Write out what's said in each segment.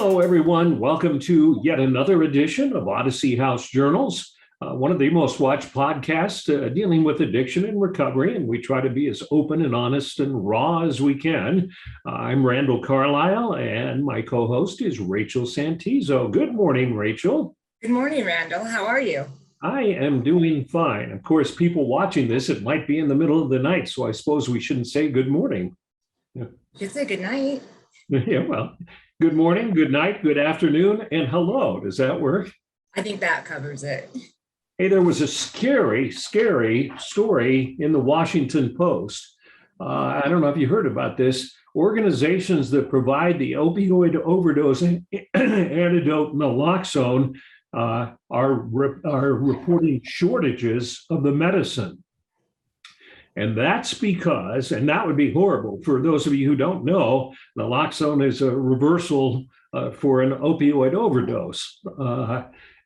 Hello, everyone. Welcome to yet another edition of Odyssey House Journals, one of the most watched podcasts dealing with addiction and recovery. And we try to be as open and honest and raw as we can. I'm Randall Carlisle, and my co-host is Rachel Santizo. Good morning, Rachel. Good morning, Randall. How are you? I am doing fine. Of course, people watching this, it might be in the middle of the night, so I suppose we shouldn't say good morning. You should say good night. Yeah, well, good morning, good night, good afternoon, and hello. Does that work? I think that covers it. Hey, there was a scary story in the Washington Post. I don't know if you heard about this. Organizations that provide the opioid overdose antidote naloxone are reporting shortages of the medicine. And that's because, and that would be horrible for those of you who don't know, naloxone is a reversal for an opioid overdose.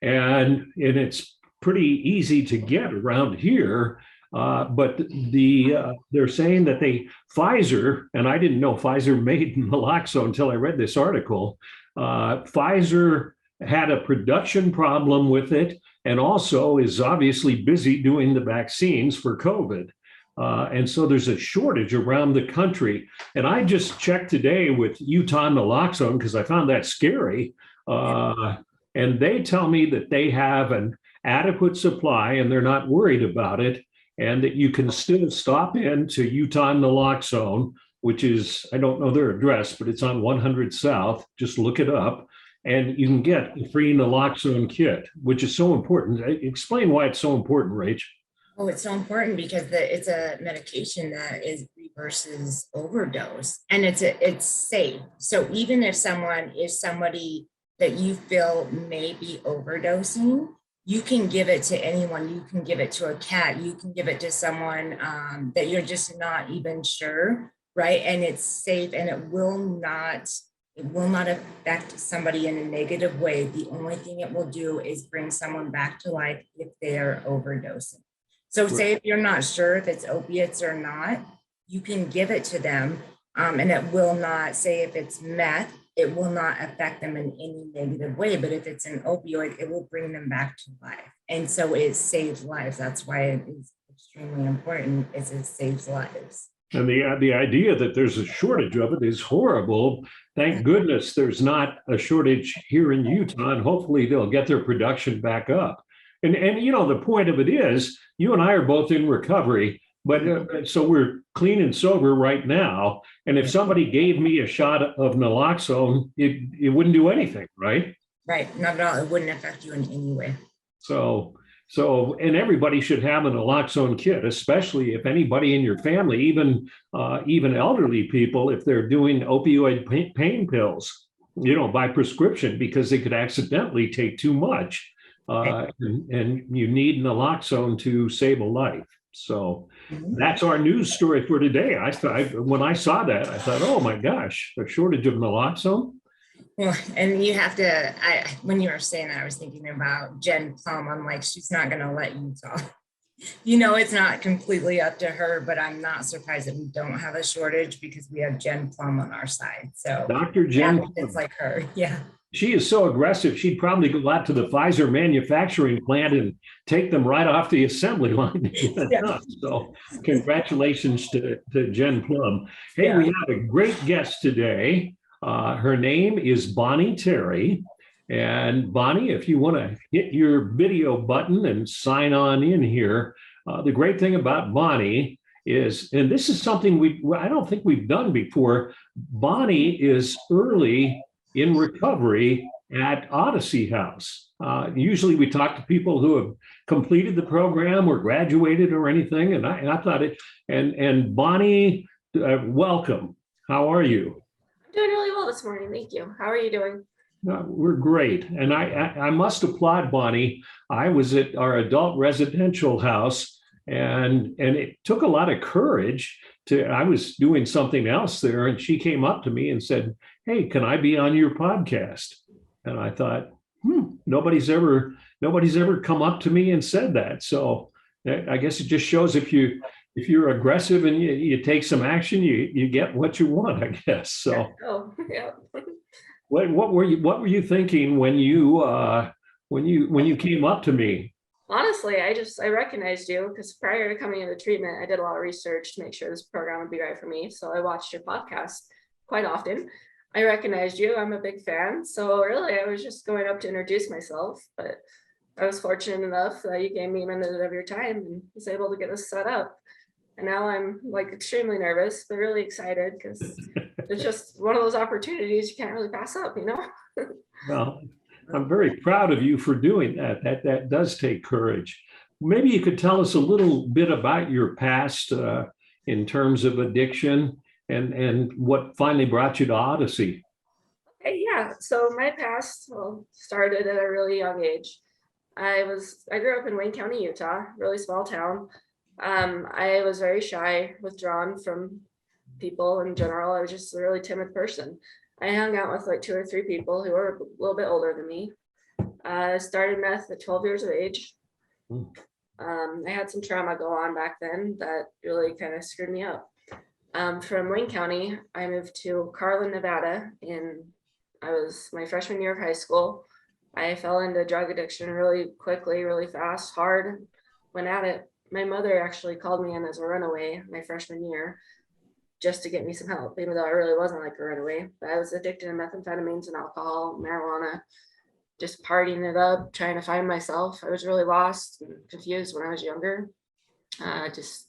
And it's pretty easy to get around here. But they're saying that Pfizer, and I didn't know Pfizer made naloxone until I read this article. Pfizer had a production problem with it and also is obviously busy doing the vaccines for COVID. And so there's a shortage around the country. And I just checked today with Utah naloxone because I found that scary. And they tell me that they have an adequate supply and they're not worried about it. And that you can still stop into Utah naloxone, which is, I don't know their address, but it's on 100 South. Just look it up. And you can get a free naloxone kit, which is so important. Explain why it's so important, Rach. Oh, it's so important because it's a medication that reverses overdose, and it's safe. So even if somebody that you feel may be overdosing, you can give it to anyone. You can give it to a cat. You can give it to someone that you're just not even sure, right? And it's safe, and it will not affect somebody in a negative way. The only thing it will do is bring someone back to life if they are overdosing. So say if you're not sure if it's opiates or not, you can give it to them, and it will not, say if it's meth, it will not affect them in any negative way. But if it's an opioid, it will bring them back to life. And so it saves lives. That's why it is extremely important, is it saves lives. And the idea that there's a shortage of it is horrible. Thank goodness there's not a shortage here in Utah, and hopefully they'll get their production back up. And you know, the point of it is, you and I are both in recovery, but so we're clean and sober right now. And if somebody gave me a shot of naloxone, it wouldn't do anything, right? Right, not at all. It wouldn't affect you in any way. So, and everybody should have a naloxone kit, especially if anybody in your family, even elderly people, if they're doing opioid pain pills, you know, by prescription, because they could accidentally take too much. And you need naloxone to save a life. So that's our news story for today. When I saw that, I thought, oh my gosh, a shortage of naloxone. Well, and you have to, when you were saying that, I was thinking about Jen Plum. I'm like, she's not going to let you talk. You know, it's not completely up to her, but I'm not surprised that we don't have a shortage because we have Jen Plum on our side. So Dr. Jen, it's like her. Yeah. She is so aggressive. She'd probably go out to the Pfizer manufacturing plant and take them right off the assembly line. Yeah. So congratulations to Jen Plum. Hey, yeah. We have a great guest today. Her name is Bonny Terry. And Bonny, if you want to hit your video button and sign on in here, the great thing about Bonny is, and this is something I don't think we've done before, Bonny is early in recovery at Odyssey House. Usually we talk to people who have completed the program or graduated or anything. And I thought and Bonny, welcome. How are you? I'm doing really well this morning. Thank you. How are you doing? We're great. And I must applaud Bonny. I was at our adult residential house and it took a lot of courage I was doing something else there and she came up to me and said, hey, can I be on your podcast? And I thought, nobody's ever come up to me and said that. So I guess it just shows if you're aggressive and you take some action, you get what you want, I guess. So, oh, yeah. What were you thinking when you came up to me? Honestly, I recognized you because prior to coming into treatment, I did a lot of research to make sure this program would be right for me. So I watched your podcast quite often. I recognized you. I'm a big fan. So really, I was just going up to introduce myself, but I was fortunate enough that you gave me a minute of your time and was able to get this set up. And now I'm like extremely nervous, but really excited because it's just one of those opportunities you can't really pass up, you know? Well, I'm very proud of you for doing that. That does take courage. Maybe you could tell us a little bit about your past in terms of addiction and what finally brought you to Odyssey. Hey, yeah, so my past started at a really young age. I grew up in Wayne County, Utah, really small town. I was very shy, withdrawn from people in general. I was just a really timid person. I hung out with like 2 or 3 people who were a little bit older than me. I started meth at 12 years of age. Hmm. I had some trauma go on back then that really kind of screwed me up. From Wayne County, I moved to Carlin, Nevada I was my freshman year of high school. I fell into drug addiction really quickly, really fast, hard, went at it. My mother actually called me in as a runaway my freshman year just to get me some help, even though I really wasn't like a runaway. But I was addicted to methamphetamines and alcohol, marijuana, just partying it up, trying to find myself. I was really lost and confused when I was younger. Just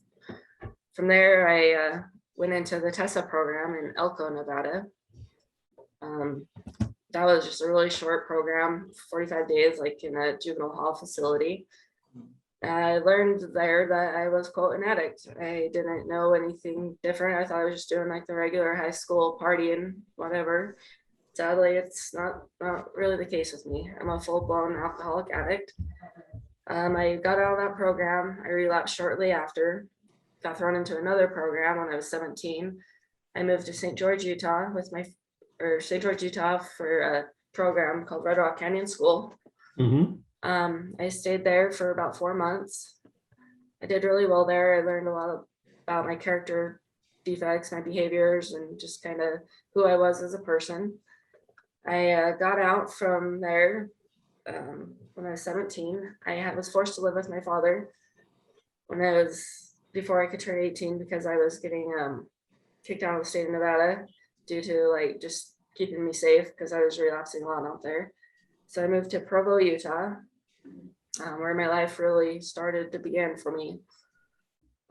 from there, I went into the TESA program in Elko, Nevada. That was just a really short program, 45 days, like in a juvenile hall facility. I learned there that I was, quote, an addict. I didn't know anything different. I thought I was just doing like the regular high school partying, whatever. Sadly, it's not really the case with me. I'm a full-blown alcoholic addict. I got out of that program. I relapsed shortly after, got thrown into another program when I was 17. I moved to St. George, Utah St. George, Utah for a program called Red Rock Canyon School. Mhm. I stayed there for about 4 months. I did really well there. I learned a lot about my character defects, my behaviors, and just kind of who I was as a person. I got out from there when I was 17. I was forced to live with my father before I could turn 18 because I was getting kicked out of the state of Nevada due to like just keeping me safe because I was relapsing a lot out there. So I moved to Provo, Utah, where my life really started to begin for me.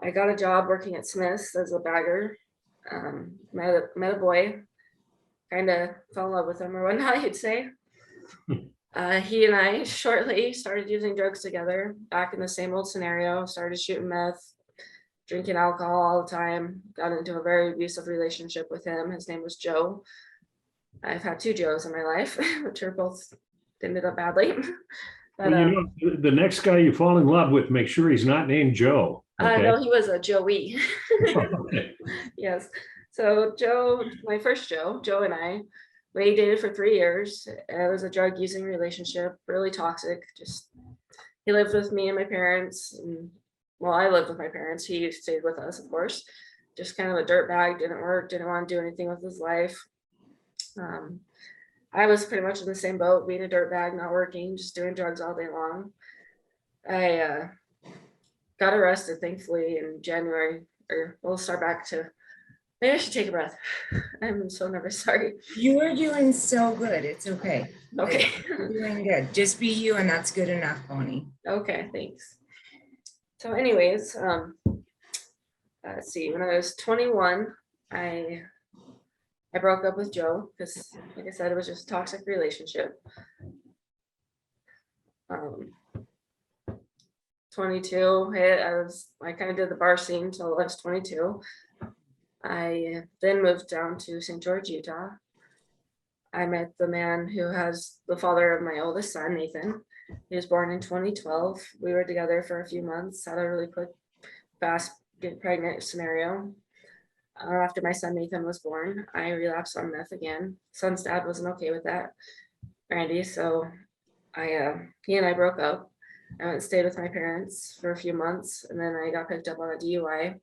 I got a job working at Smith's as a bagger. Met a boy, kind of fell in love with him or whatnot, you'd say. He and I shortly started using drugs together, back in the same old scenario, started shooting meth, drinking alcohol all the time, got into a very abusive relationship with him. His name was Joe. I've had 2 Joes in my life, which are both ended up badly. But Well, the next guy you fall in love with, make sure he's not named Joe. Okay. no, he was a Joey. Okay. Yes. So Joe, my first Joe and I, we dated for 3 years. It was a drug using relationship, really toxic. Just he lived with me and my parents, and well, I lived with my parents. He stayed with us, of course. Just kind of a dirtbag, didn't work, didn't want to do anything with his life. I was pretty much in the same boat, being a dirtbag, not working, just doing drugs all day long. I got arrested, thankfully, in January, or we'll start back to, maybe I should take a breath. I'm so nervous, sorry. You are doing so good. It's okay. Okay. You're doing good. Just be you, and that's good enough, Bonnie. Okay, thanks. So anyways, let's see, when I was 21, I broke up with Joe because, like I said, it was just a toxic relationship. 22 hit, I kind of did the bar scene until I was 22. I then moved down to St. George, Utah. I met the man who has the father of my oldest son, Nathan. He was born in 2012. We were together for a few months, had a really quick, fast get pregnant scenario. After my son Nathan was born, I relapsed on meth again. Son's dad wasn't okay with that, Randy. So he and I broke up. I went and stayed with my parents for a few months, and then I got picked up on a DUI,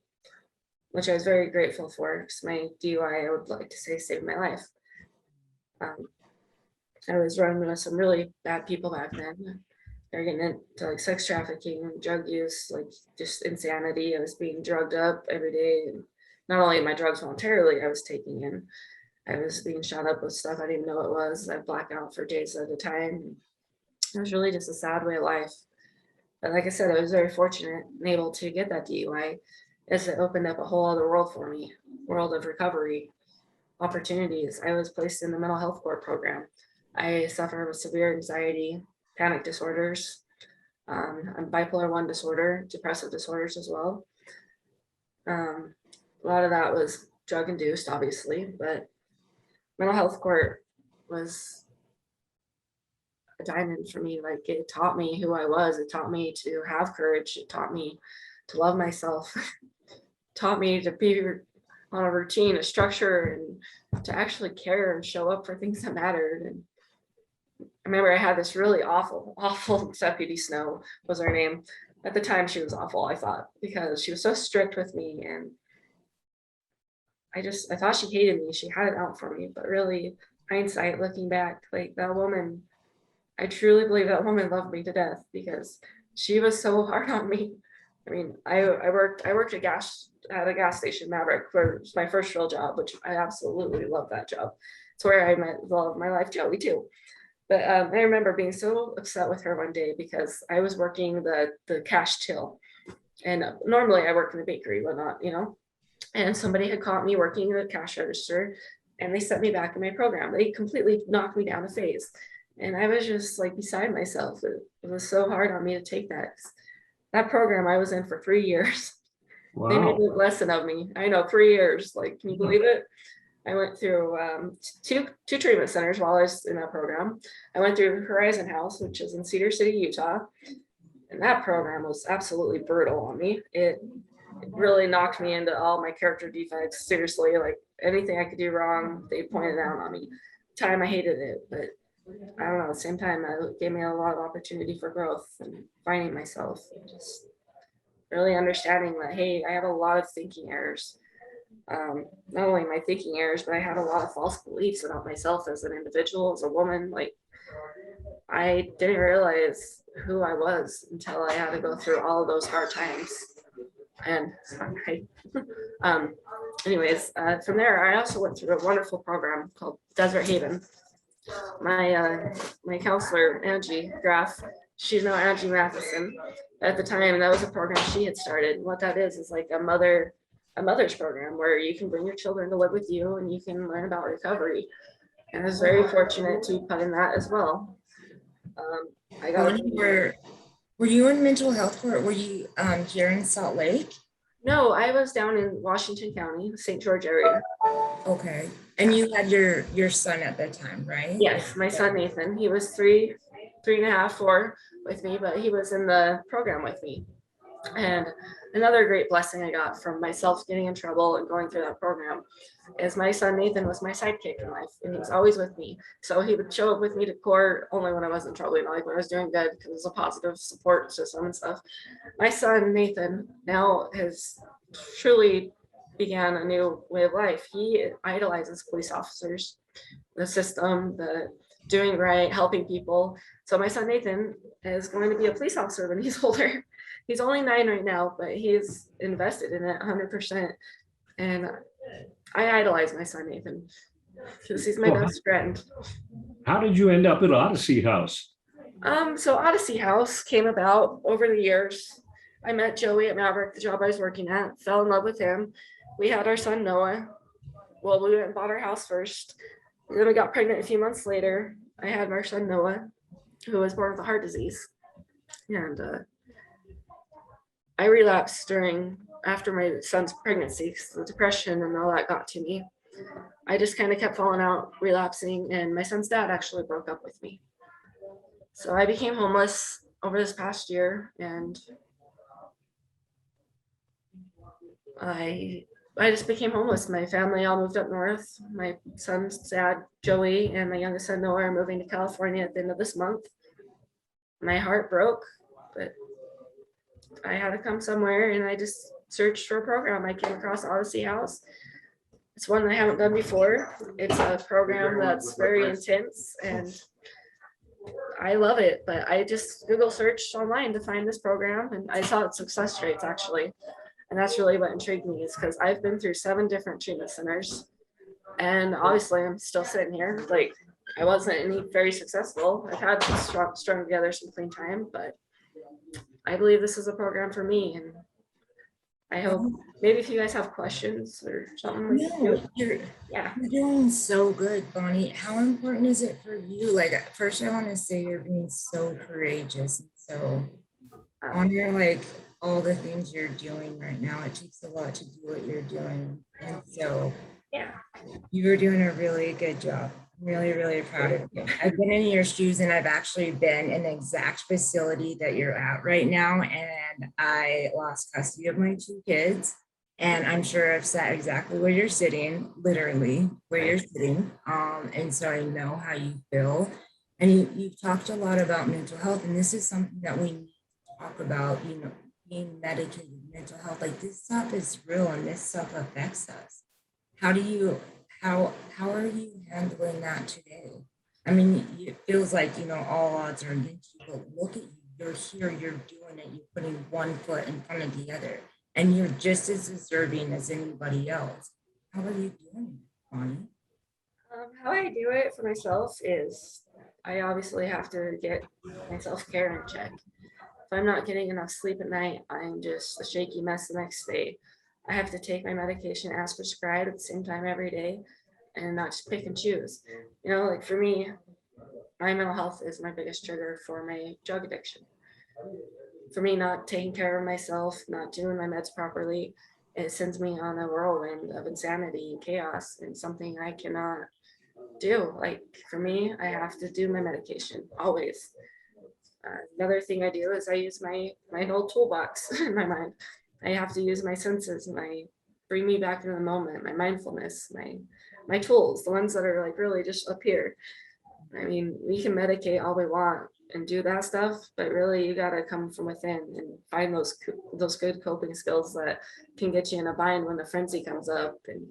which I was very grateful for because my DUI, I would like to say, saved my life. I was running with some really bad people back then. They're getting into like sex trafficking, drug use, like just insanity. I was being drugged up every day. And not only my drugs voluntarily, I was taking in. I was being shot up with stuff I didn't even know it was. I black out for days at a time. It was really just a sad way of life. But like I said, I was very fortunate and able to get that DUI, as it opened up a whole other world for me, world of recovery opportunities. I was placed in the mental health court program. I suffer with severe anxiety, panic disorders, and bipolar 1 disorder, depressive disorders as well. A lot of that was drug induced, obviously, but mental health court was a diamond for me. Like, it taught me who I was. It taught me to have courage. It taught me to love myself. Taught me to be on a routine, a structure, and to actually care and show up for things that mattered. And I remember I had this really awful Deputy Snow was her name. At the time, she was awful, I thought, because she was so strict with me, and I thought she hated me. She had it out for me, but really, hindsight, looking back, like, that woman, I truly believe that woman loved me to death, because she was so hard on me. I mean, I worked at a gas station, Maverick, for it was my first real job, which I absolutely love that job. It's where I met the love of my life, Joey, too. But I remember being so upset with her one day because I was working the cash till, and normally I work in the bakery, whatnot, and somebody had caught me working the cash register, and they set me back in my program. They completely knocked me down a phase, and I was just like beside myself. It was so hard on me to take that. That program I was in for 3 years. They made Wow. a lesson of me. I know, 3 years. Like, can you believe it? I went through two treatment centers while I was in that program. I went through Horizon House, which is in Cedar City, Utah. And that program was absolutely brutal on me. It really knocked me into all my character defects. Seriously, like, anything I could do wrong, they pointed out on me. Time I hated it, but I don't know, at the same time, it gave me a lot of opportunity for growth and finding myself, and just really understanding that, hey, I have a lot of thinking errors. Not only my thinking errors, but I had a lot of false beliefs about myself as an individual, as a woman. Like, I didn't realize who I was until I had to go through all of those hard times. And anyways, from there, I also went through a wonderful program called Desert Haven. My counselor, Angie Graff, she's now Angie Matheson. At the time, that was a program she had started. What that is like a mother's program where you can bring your children to live with you and you can learn about recovery. And I was very fortunate to put in that as well. I got Bonnie, were you in mental health court? Were you here in Salt Lake? No, I was down in Washington County, St. George area. Okay. And you had your son at that time, right? Yes, my son Nathan. He was three and a half, 4 with me, but he was in the program with me. And another great blessing I got from myself getting in trouble and going through that program is my son Nathan was my sidekick in life, and he was always with me. So he would show up with me to court only when I was in trouble, like when I was doing good, because it was a positive support system and stuff. My son Nathan now has truly began a new way of life. He idolizes police officers, the system, the doing right, helping people. So my son Nathan is going to be a police officer when he's older. He's only 9 right now, but he's invested in it 100%. And I idolize my son Nathan because he's my best friend. How did you end up at Odyssey House? So Odyssey House came about over the years. I met Joey at Maverick, the job I was working at, fell in love with him. We had our son Noah. Well, we went and bought our house first. And then we got pregnant a few months later. I had our son Noah, who was born with a heart disease. And I relapsed after my son's pregnancy, the depression and all that got to me. I just kind of kept falling out, relapsing, and my son's dad actually broke up with me. So I became homeless over this past year, and I just became homeless. My family all moved up north. My son's dad, Joey, and my youngest son, Noah, are moving to California at the end of this month. My heart broke, but I had to come somewhere, and I just searched for a program. I came across Odyssey House. It's one I haven't done before. It's a program that's very intense and I love it, but I just Google searched online to find this program and I saw its success rates actually. And that's really what intrigued me is because I've been through 7 different treatment centers and obviously I'm still sitting here. Like I wasn't any very successful. I've had strung together some clean time, but I believe this is a program for me and I hope maybe if you guys have questions or something. We can do No, it. you're doing so good, Bonnie. How important is it for you? Like, first, I want to say you're being so courageous and so honor like all the things you're doing right now. It takes a lot to do what you're doing, and so Yeah. you're doing a really good job. Really, really proud of you. I've been in your shoes and I've actually been in the exact facility that you're at right now. And I lost custody of my 2 kids. And I'm sure I've sat exactly where you're sitting, literally where you're sitting. And so I know how you feel. And you've talked a lot about mental health. And this is something that we need to talk about, you know, being medicated, mental health. Like this stuff is real and this stuff affects us. How are you handling that today? I mean, it feels like, you know, all odds are against you, but look at you. You're here, you're doing it, you're putting one foot in front of the other, and you're just as deserving as anybody else. How are you doing, Bonnie? How I do it for myself is I obviously have to get my self-care in check. If I'm not getting enough sleep at night, I'm just a shaky mess the next day. I have to take my medication as prescribed at the same time every day and not just pick and choose. You know, like for me, my mental health is my biggest trigger for my drug addiction. For me, not taking care of myself, not doing my meds properly, it sends me on a whirlwind of insanity and chaos and something I cannot do. Like for me, I have to do my medication always. Another thing I do is I use my whole toolbox in my mind. I have to use my senses, bring me back into the moment, my mindfulness, my tools, the ones that are like really just up here. I mean, we can medicate all we want and do that stuff, but really you got to come from within and find those good coping skills that can get you in a bind when the frenzy comes up. And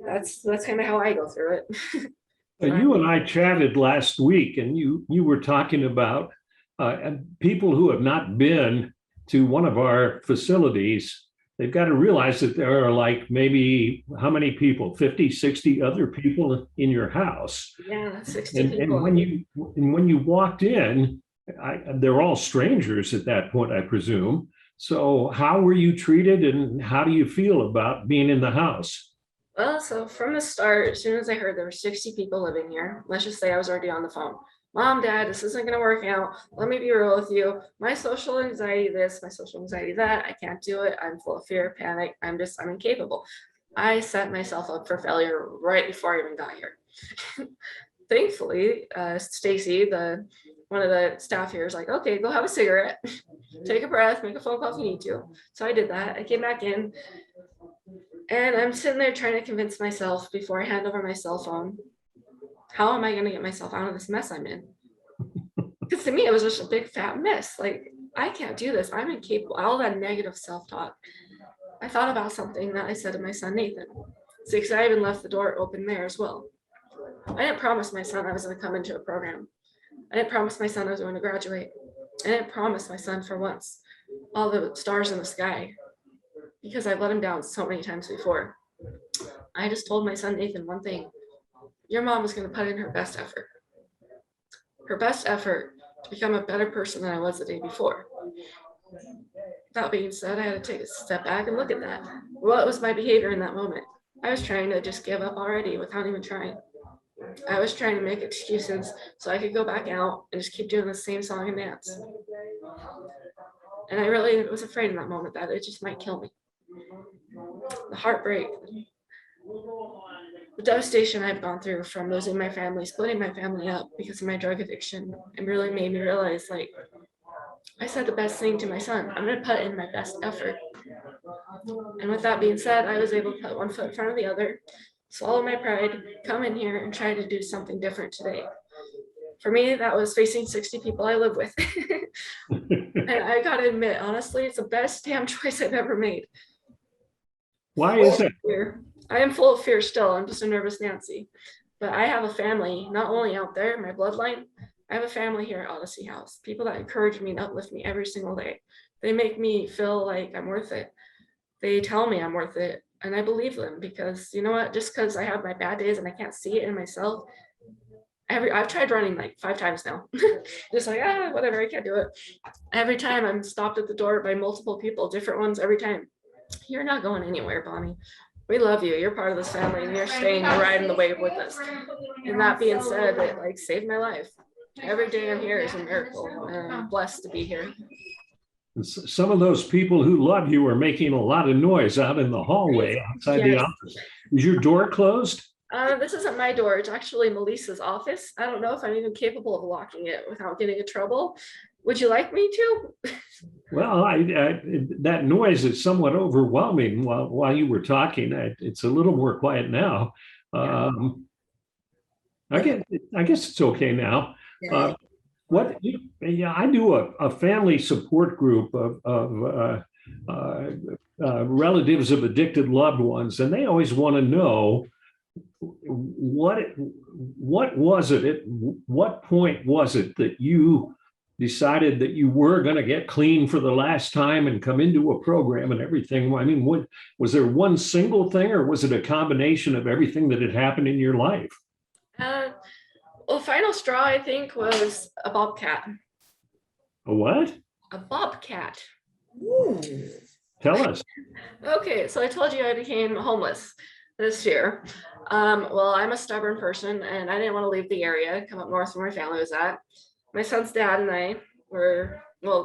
that's kind of how I go through it. You and I chatted last week, and you were talking about people who have not been to one of our facilities. They've got to realize that there are like maybe how many people, 50, 60 other people in your house. Yeah, 60 people. And when you walked in, they're all strangers at that point, I presume. So how were you treated and how do you feel about being in the house? Well, so from the start, as soon as I heard there were 60 people living here, let's just say I was already on the phone. Mom, Dad, this isn't going to work out. Let me be real with you. My social anxiety this, my social anxiety that. I can't do it. I'm full of fear, panic. I'm incapable. I set myself up for failure right before I even got here. Thankfully, Stacy, one of the staff here is like, okay, go have a cigarette, take a breath, make a phone call if you need to. So I did that. I came back in and I'm sitting there trying to convince myself before I hand over my cell phone, how am I going to get myself out of this mess I'm in? Because to me, it was just a big fat mess. Like, I can't do this. I'm incapable. All that negative self-talk. I thought about something that I said to my son, Nathan. Because I even left the door open there as well. I didn't promise my son I was going to come into a program. I didn't promise my son I was going to graduate. I didn't promise my son for once all the stars in the sky because I've let him down so many times before. I just told my son, Nathan, one thing. Your mom is going to put in her best effort. Her best effort to become a better person than I was the day before. That being said, I had to take a step back and look at that. What was my behavior in that moment? I was trying to just give up already without even trying. I was trying to make excuses so I could go back out and just keep doing the same song and dance. And I really was afraid in that moment that it just might kill me. The heartbreak, the devastation I've gone through from losing my family, splitting my family up because of my drug addiction, it really made me realize, like, I said the best thing to my son. I'm going to put in my best effort. And with that being said, I was able to put one foot in front of the other, swallow my pride, come in here and try to do something different today. For me, that was facing 60 people I live with. And I got to admit, honestly, it's the best damn choice I've ever made. Why is that? Fear. I am full of fear still. I'm just a nervous Nancy. But I have a family, not only out there, my bloodline, I have a family here at Odyssey House. People that encourage me and uplift me every single day. They make me feel like I'm worth it. They tell me I'm worth it. And I believe them because you know what? Just because I have my bad days and I can't see it in myself, I've tried running like 5 times now. Just like, whatever, I can't do it. Every time I'm stopped at the door by multiple people, different ones every time. You're not going anywhere, Bonnie. We love you. You're part of this family and you're staying, you're riding the wave with us. And that being said, it like saved my life. Every day I'm here is a miracle and I'm blessed to be here. Some of those people who love you are making a lot of noise out in the hallway outside the office. Is your door closed? This isn't my door. It's actually Melissa's office. I don't know if I'm even capable of locking it without getting in trouble. Would you like me to? Well, that noise is somewhat overwhelming while you were talking. It's a little more quiet now. I guess it's okay now. I do a family support group of relatives of addicted loved ones, and they always want to know what was it? At what point was it that you decided that you were going to get clean for the last time and come into a program and everything? I mean, was there one single thing, or was it a combination of everything that had happened in your life? Well, final straw, I think, was a bobcat. A what? A bobcat. Ooh. Tell us. Okay, so I told you I became homeless this year. Well, I'm a stubborn person and I didn't want to leave the area, come up north where my family was at. My son's dad and I were,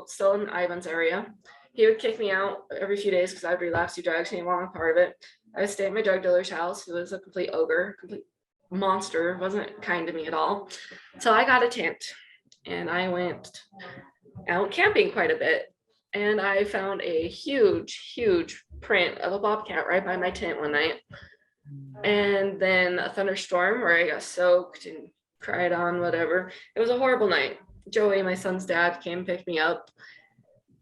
still in Ivan's area. He would kick me out every few days because I would relapse to drugs. He didn't want a part of it. I would stay at my drug dealer's house, who was a complete ogre, complete monster, wasn't kind to me at all. So I got a tent and I went out camping quite a bit. And I found a huge print of a bobcat right by my tent one night. And then a thunderstorm where I got soaked and cried on, whatever. It was a horrible night. Joey, my son's dad, came and picked me up.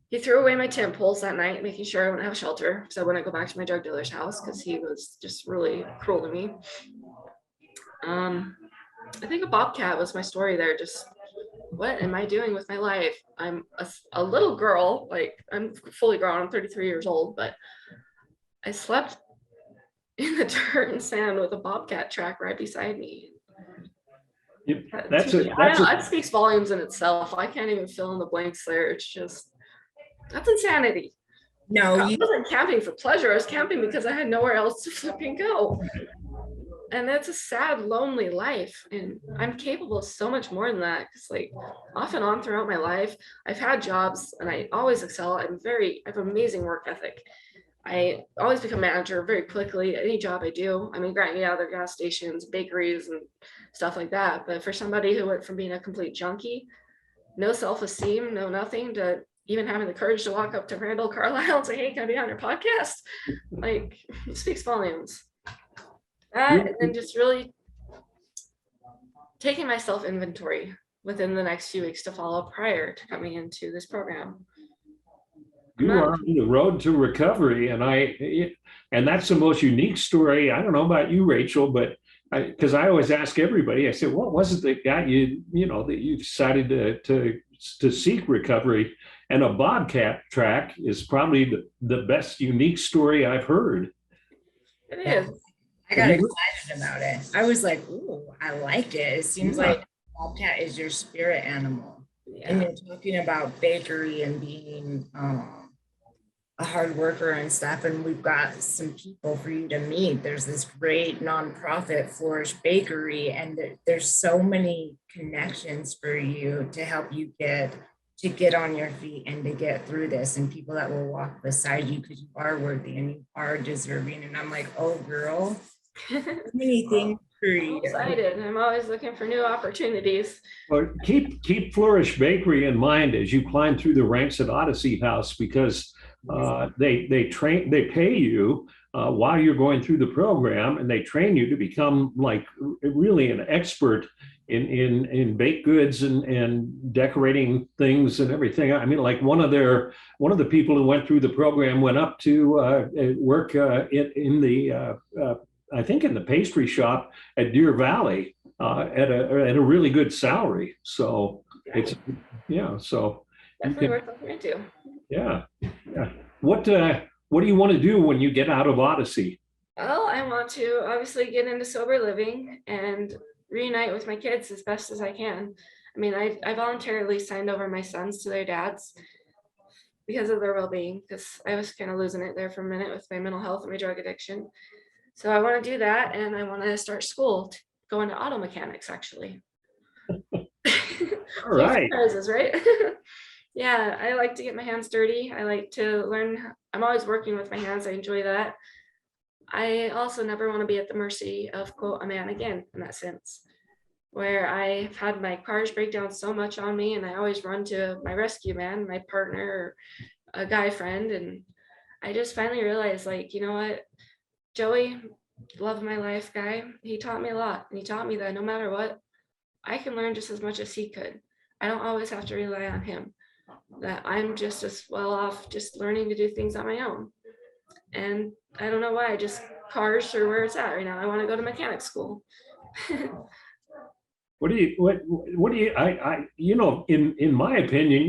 He threw away my tent poles that night, making sure I wouldn't have shelter. So I wouldn't go back to my drug dealer's house because he was just really cruel to me. I think a bobcat was my story there. Just what am I doing with my life? I'm a little girl, like I'm fully grown, I'm 33 years old, but I slept in the dirt and sand with a bobcat track right beside me. That speaks volumes in itself. I can't even fill in the blanks there. It's just, that's insanity. No, I wasn't camping for pleasure. I was camping because I had nowhere else to flipping go. And that's a sad, lonely life. And I'm capable of so much more than that. Because like off and on throughout my life, I've had jobs and I always excel. I have amazing work ethic. I always become manager very quickly at any job I do. I mean, granted, yeah, there are gas stations, bakeries and stuff like that. But for somebody who went from being a complete junkie, no self-esteem, no nothing, to even having the courage to walk up to Randall Carlisle and say, hey, can I be on your podcast? Like, it speaks volumes. That, and then just really taking my self-inventory within the next few weeks to follow prior to coming into this program. You are on the road to recovery, and that's the most unique story. I don't know about you, Rachel, but because I always ask everybody, I said, what was it that got you, that you decided to seek recovery? And a bobcat track is probably the best unique story I've heard. It is. I got excited about it. I was like, ooh, I liked it. It seems like bobcat is your spirit animal. Yeah. And you're talking about bakery and being a hard worker and stuff. And we've got some people for you to meet. There's this great nonprofit Flourish Bakery, and there's so many connections for you to help you get on your feet and to get through this, and people that will walk beside you because you are worthy and you are deserving. And I'm like, oh girl, many things for you. I'm excited. I'm always looking for new opportunities. Well, keep Flourish Bakery in mind as you climb through the ranks at Odyssey House, because they pay you while you're going through the program, and they train you to become like really an expert in baked goods and decorating things and everything. I mean, like one of the people who went through the program went up to work in the I think in the pastry shop at Deer Valley at a really good salary. So it's so you Definitely can, worth looking into. yeah, yeah. What do you want to do when you get out of Odyssey? Well, I want to obviously get into sober living and reunite with my kids as best as I can. I mean, I voluntarily signed over my sons to their dads because of their well-being, because I was kind of losing it there for a minute with my mental health and my drug addiction. So I want to do that, and I want to start school, go into auto mechanics, actually. All right. Surprises, right? Yeah, I like to get my hands dirty. I like to learn. I'm always working with my hands. I enjoy that. I also never want to be at the mercy of, quote, a man again, in that sense, where I've had my cars break down so much on me, and I always run to my rescue man, my partner, or a guy friend. And I just finally realized, like, you know what, Joey, love of my life guy, he taught me a lot. And he taught me that no matter what, I can learn just as much as he could. I don't always have to rely on him, that I'm just as well off just learning to do things on my own. And I don't know why, just cars are where it's at right now. I want to go to mechanic school. What do you in my opinion,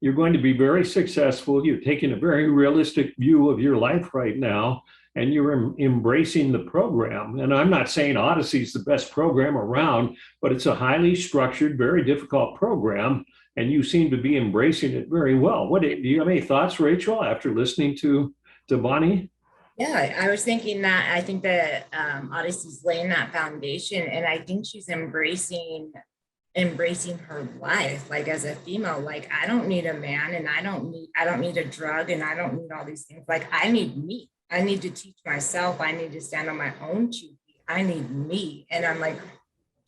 you're going to be very successful. You're taking a very realistic view of your life right now, and you're embracing the program. And I'm not saying Odyssey is the best program around, but it's a highly structured, very difficult program, and you seem to be embracing it very well. Do you have any thoughts, Rachel, after listening to Bonny? Yeah, I was thinking that I think that Odyssey's laying that foundation, and I think she's embracing her life, like as a female. Like, I don't need a man, and I don't need a drug, and I don't need all these things. Like, I need me. I need to teach myself. I need to stand on my own 2 feet. I need me. And I'm like,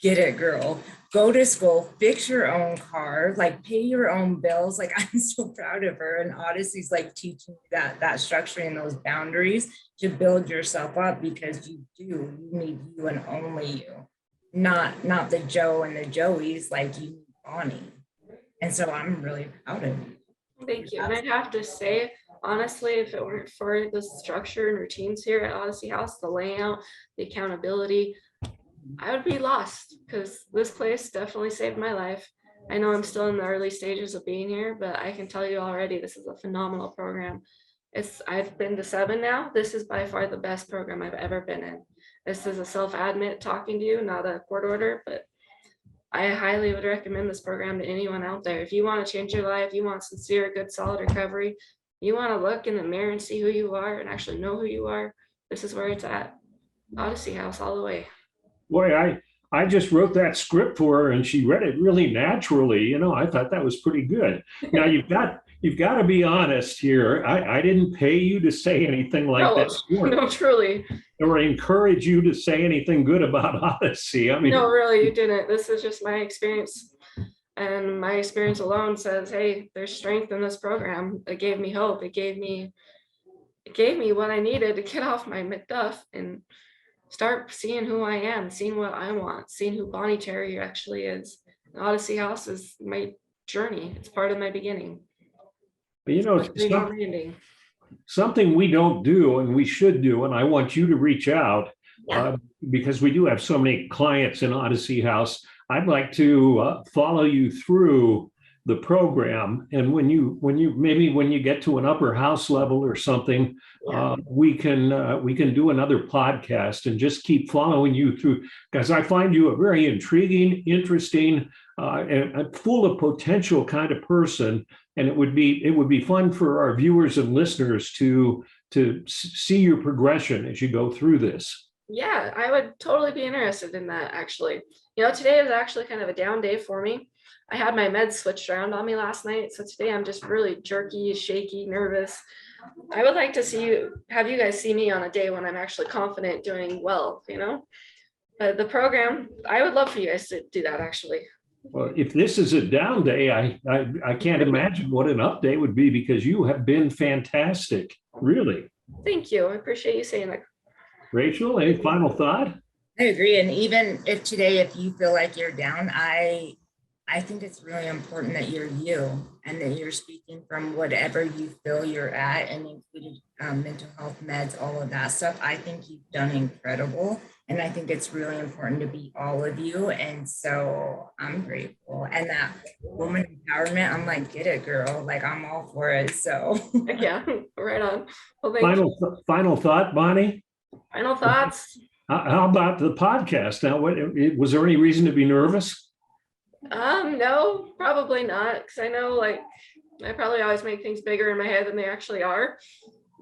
get it, girl. Go to school, fix your own car, like pay your own bills. Like, I'm so proud of her. And Odyssey's like teaching you that structure and those boundaries to build yourself up, because you need you and only you, not the Joe and the Joeys. Like, you need Bonnie. And so I'm really proud of you. Thank you. And I'd have to say, honestly, if it weren't for the structure and routines here at Odyssey House, the layout, the accountability, I would be lost, because this place definitely saved my life. I know I'm still in the early stages of being here, but I can tell you already, this is a phenomenal program. I've been to 7 now. This is by far the best program I've ever been in. This is a self-admit talking to you, not a court order, but I highly would recommend this program to anyone out there. If you want to change your life, you want sincere, good, solid recovery, you want to look in the mirror and see who you are and actually know who you are, this is where it's at. Odyssey House all the way. Boy, I just wrote that script for her, and she read it really naturally. I thought that was pretty good. Now you've got to be honest here. I didn't pay you to say anything like that. No, truly. Or encourage you to say anything good about Odyssey. I mean, no, really, you didn't. This is just my experience, and my experience alone says, hey, there's strength in this program. It gave me hope. It gave me what I needed to get off my McDuff and start seeing who I am, seeing what I want, seeing who Bonnie Terrier actually is. Odyssey House is my journey. It's part of my beginning. But something we don't do and we should do, and I want you to reach out, because we do have so many clients in Odyssey House. I'd like to follow you through the program, and when you get to an upper house level or something, we can do another podcast and just keep following you through, because I find you a very intriguing, interesting, and full of potential kind of person, and it would be fun for our viewers and listeners to see your progression as you go through this. Yeah, I would totally be interested in that, actually. Today is actually kind of a down day for me. I had my meds switched around on me last night, so today I'm just really jerky, shaky, nervous. I would like to have you guys see me on a day when I'm actually confident, doing well, But the program, I would love for you guys to do that, actually. Well, if this is a down day, I can't imagine what an up day would be, because you have been fantastic, really. Thank you. I appreciate you saying that. Rachel, any final thought? I agree. And even if today, if you feel like you're down, I think it's really important that you're you and that you're speaking from whatever you feel you're at, and included mental health meds, all of that stuff. I think you've done incredible. And I think it's really important to be all of you. And so I'm grateful. And that woman empowerment, I'm like, get it, girl. Like, I'm all for it. So Yeah, right on. Well, thank you. Final thought, Bonnie? Final thoughts? How about the podcast? Now, was there any reason to be nervous? No, probably not. Because I know, like, I probably always make things bigger in my head than they actually are.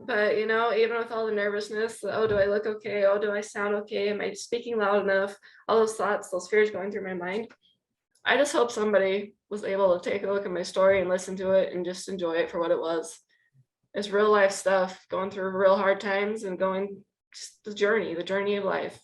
But, you know, even with all the nervousness, oh, do I look okay? Oh, do I sound okay? Am I speaking loud enough? All those thoughts, those fears going through my mind. I just hope somebody was able to take a look at my story and listen to it and just enjoy it for what it was. It's real life stuff, going through real hard times and going just the journey of life.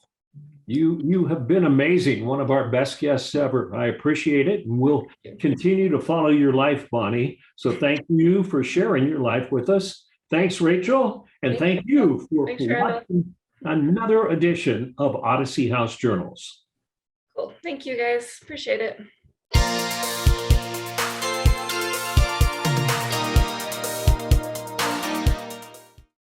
You have been amazing. One of our best guests ever. I appreciate it. And we'll continue to follow your life, Bonnie. So thank you for sharing your life with us. Thanks, Rachel. And thank you for watching another edition of Odyssey House Journals. Cool. Thank you, guys. Appreciate it.